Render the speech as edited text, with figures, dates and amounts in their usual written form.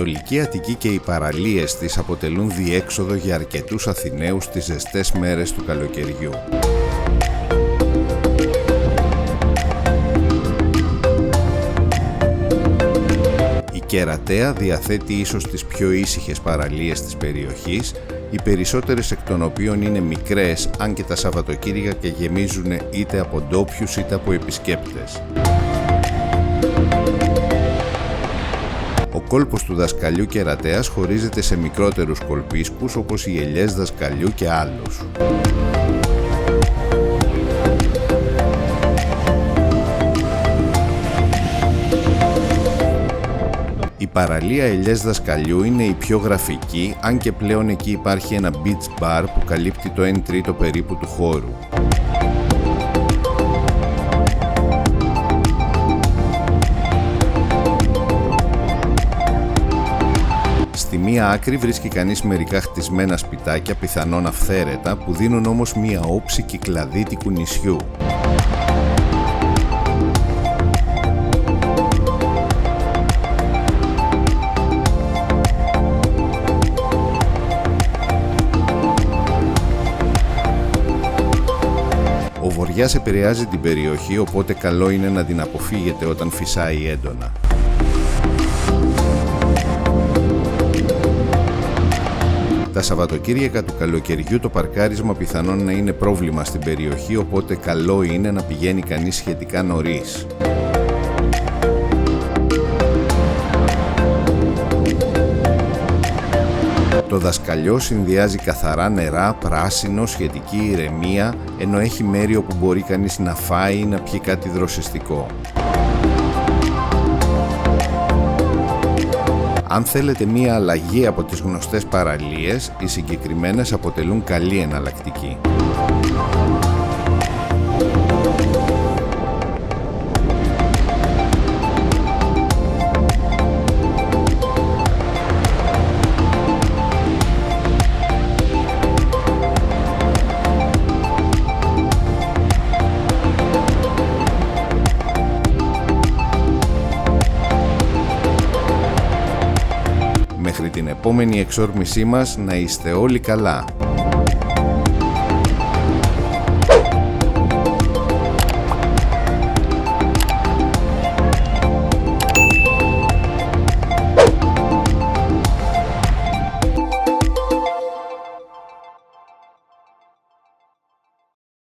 Ανατολική Αττική και οι παραλίες της αποτελούν διέξοδο για αρκετούς Αθηναίους τις ζεστές μέρες του καλοκαιριού. Η Κερατέα διαθέτει ίσως τις πιο ήσυχες παραλίες της περιοχής, οι περισσότερες εκ των οποίων είναι μικρές, αν και τα Σαββατοκύριακα γεμίζουν είτε από ντόπιους είτε από επισκέπτες. Ο κόλπος του δασκαλιού Κερατέας χωρίζεται σε μικρότερους κολπίσκους όπως οι ελιές δασκαλιού και άλλους. Η παραλία Ελιές Δασκαλιού είναι η πιο γραφική, αν και πλέον εκεί υπάρχει ένα beach bar που καλύπτει το 1/3 περίπου του χώρου. Στη μία άκρη βρίσκει κανείς μερικά χτισμένα σπιτάκια, πιθανόν αυθαίρετα, που δίνουν όμως μία όψη κυκλαδίτικου νησιού. Ο βοριάς επηρεάζει την περιοχή, οπότε καλό είναι να την αποφύγετε όταν φυσάει έντονα. Τα Σαββατοκύριακα του καλοκαιριού το παρκάρισμα πιθανόν να είναι πρόβλημα στην περιοχή, οπότε καλό είναι να πηγαίνει κανείς σχετικά νωρίς. Το δασκαλιό συνδυάζει καθαρά νερά, πράσινο, σχετική ηρεμία, ενώ έχει μέρη όπου μπορεί κανείς να φάει ή να πιει κάτι δροσιστικό. Αν θέλετε μία αλλαγή από τις γνωστές παραλίες, οι συγκεκριμένες αποτελούν καλή εναλλακτική. Μέχρι την επόμενη εξόρμησή μας, να είστε όλοι καλά.